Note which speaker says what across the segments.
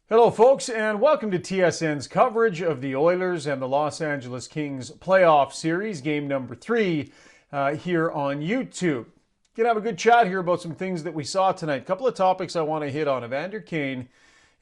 Speaker 1: Hello, folks, and welcome to TSN's coverage of the Oilers and the Los Angeles Kings playoff series, game number 3, here on YouTube. Gonna have a good chat here about some things that we saw tonight. A couple of topics I want to hit on. Evander Kane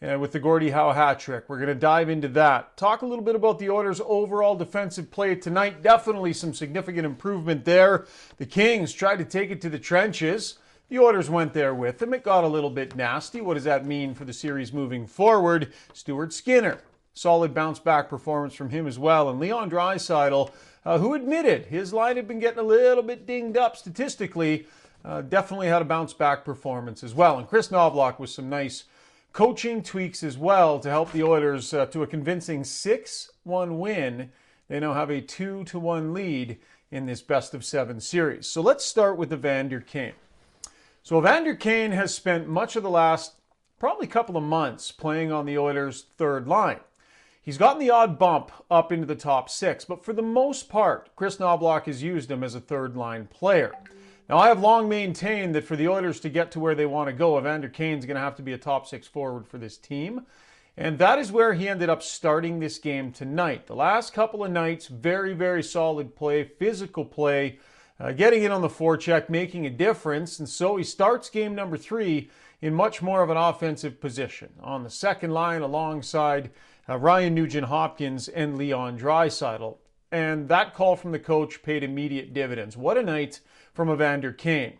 Speaker 1: with the Gordie Howe hat trick. We're going to dive into that. Talk a little bit about the Oilers' overall defensive play tonight. Definitely some significant improvement there. The Kings tried to take it to the trenches. The Oilers went there with them. It got a little bit nasty. What does that mean for the series moving forward? Stuart Skinner. Solid bounce-back performance from him as well. And Leon Draisaitl, who admitted his line had been getting a little bit dinged up statistically, definitely had a bounce-back performance as well. And Kris Knoblauch with some nice coaching tweaks as well to help the Oilers to a convincing 6-1 win. They now have a 2-1 lead in this best-of-7 series. So let's start with Evander Kane. So Evander Kane has spent much of the last probably couple of months playing on the Oilers' third line. He's gotten the odd bump up into the top 6, but for the most part, Kris Knoblauch has used him as a third-line player. Now, I have long maintained that for the Oilers to get to where they want to go, Evander Kane's going to have to be a top 6 forward for this team. And that is where he ended up starting this game tonight. The last couple of nights, very, very solid play, physical play, getting in on the forecheck, making a difference. And so he starts game number 3 in much more of an offensive position on the second line alongside Ryan Nugent-Hopkins and Leon Draisaitl. And that call from the coach paid immediate dividends. What a night from Evander Kane.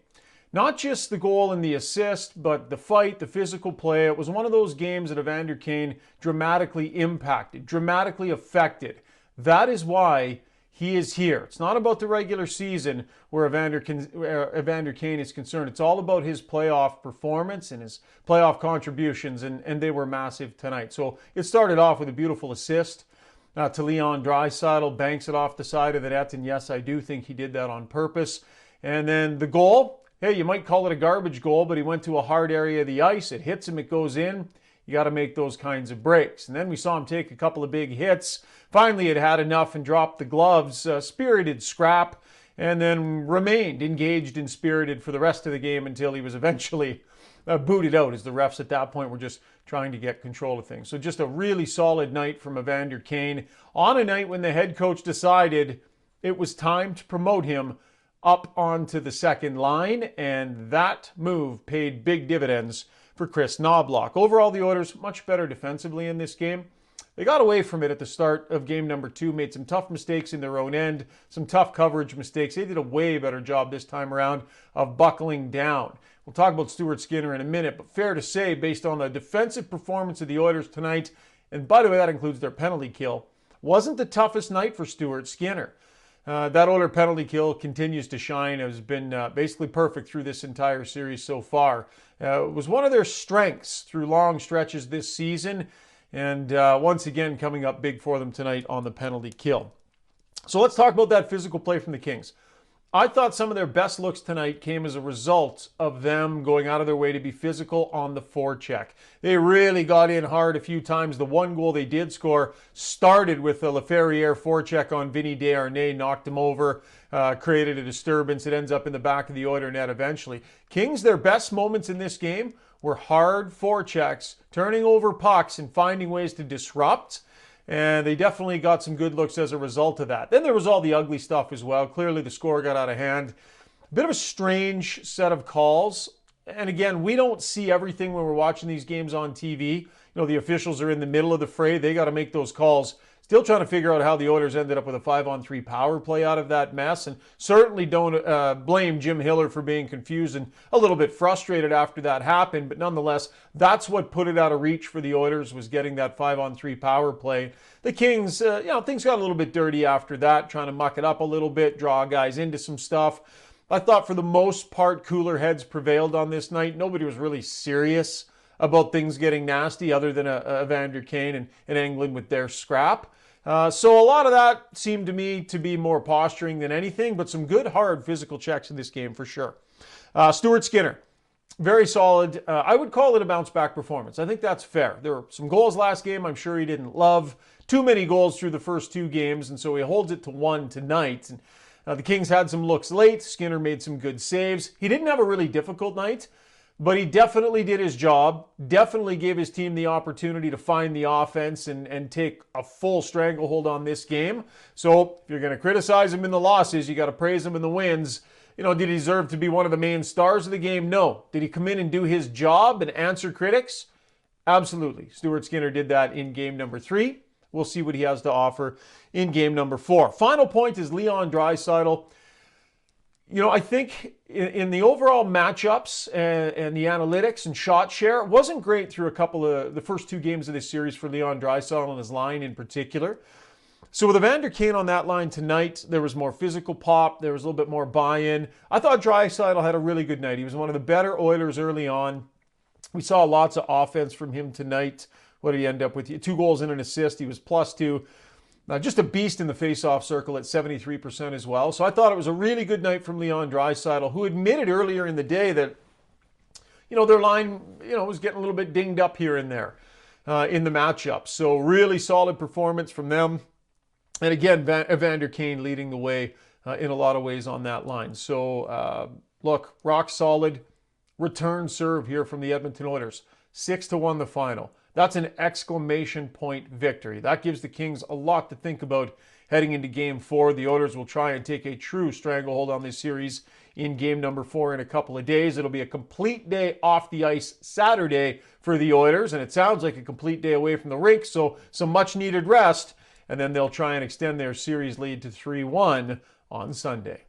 Speaker 1: Not just the goal and the assist, but the fight, the physical play. It was one of those games that Evander Kane dramatically impacted, dramatically affected. That is why he is here. It's not about the regular season where Evander Kane is concerned. It's all about his playoff performance and his playoff contributions, and they were massive tonight. So it started off with a beautiful assist to Leon Draisaitl, banks it off the side of the net, and yes, I do think he did that on purpose. And then the goal, hey, you might call it a garbage goal, but he went to a hard area of the ice. It hits him, it goes in. You got to make those kinds of breaks. And then we saw him take a couple of big hits. Finally, it had enough and dropped the gloves. Spirited scrap, and then remained engaged and spirited for the rest of the game until he was eventually booted out, as the refs at that point were just trying to get control of things. So just a really solid night from Evander Kane on a night when the head coach decided it was time to promote him up onto the second line, and that move paid big dividends for Kris Knoblauch. Overall, the Oilers much better defensively in this game. They got away from it at the start of game number 2, made some tough mistakes in their own end, some tough coverage mistakes. They did a way better job this time around of buckling down. We'll talk about Stuart Skinner in a minute, but fair to say, based on the defensive performance of the Oilers tonight, and by the way, that includes their penalty kill, wasn't the toughest night for Stuart Skinner. That Oiler penalty kill continues to shine. It has been basically perfect through this entire series so far. It was one of their strengths through long stretches this season, and once again coming up big for them tonight on the penalty kill. So let's talk about that physical play from the Kings. I thought some of their best looks tonight came as a result of them going out of their way to be physical on the forecheck. They really got in hard a few times. The one goal they did score started with a Laferriere forecheck on Vinny Desharnais, knocked him over, created a disturbance. It ends up in the back of the Oiler net eventually. Kings, their best moments in this game were hard forechecks, turning over pucks and finding ways to disrupt. And they definitely got some good looks as a result of that. Then there was all the ugly stuff as well. Clearly the score got out of hand. A bit of a strange set of calls. And again, we don't see everything when we're watching these games on TV. You know, the officials are in the middle of the fray. They got to make those calls. Still trying to figure out how the Oilers ended up with a 5-on-3 power play out of that mess. And certainly don't blame Jim Hiller for being confused and a little bit frustrated after that happened. But nonetheless, that's what put it out of reach for the Oilers, was getting that 5-on-3 power play. The Kings, things got a little bit dirty after that, trying to muck it up a little bit, draw guys into some stuff. I thought for the most part, cooler heads prevailed on this night. Nobody was really serious about things getting nasty other than Evander Kane and England with their scrap. So a lot of that seemed to me to be more posturing than anything, but some good, hard physical checks in this game for sure. Stuart Skinner, very solid. I would call it a bounce-back performance. I think that's fair. There were some goals last game I'm sure he didn't love. Too many goals through the first 2 games, and so he holds it to 1 tonight. And the Kings had some looks late. Skinner made some good saves. He didn't have a really difficult night, but he definitely did his job, definitely gave his team the opportunity to find the offense and take a full stranglehold on this game. So if you're going to criticize him in the losses, you got to praise him in the wins. Did he deserve to be one of the main stars of the game? No. Did he come in and do his job and answer critics? Absolutely. Stuart Skinner did that in game number 3. We'll see what he has to offer in game number 4. Final point is Leon Draisaitl. I think in the overall matchups and the analytics and shot share, it wasn't great through a couple of the first 2 games of this series for Leon Draisaitl and his line in particular. So with Evander Kane on that line tonight, there was more physical pop. There was a little bit more buy-in. I thought Draisaitl had a really good night. He was one of the better Oilers early on. We saw lots of offense from him tonight. What did he end up with? 2 goals and an assist. He was +2. Just a beast in the face-off circle at 73% as well. So I thought it was a really good night from Leon Draisaitl, who admitted earlier in the day that, their line, was getting a little bit dinged up here and there in the matchup. So really solid performance from them. And again, Evander Kane leading the way in a lot of ways on that line. So, look, rock solid return serve here from the Edmonton Oilers. 6-1 the final. That's an exclamation point victory. That gives the Kings a lot to think about heading into Game 4. The Oilers will try and take a true stranglehold on this series in Game number 4 in a couple of days. It'll be a complete day off the ice Saturday for the Oilers, and it sounds like a complete day away from the rink, so some much-needed rest, and then they'll try and extend their series lead to 3-1 on Sunday.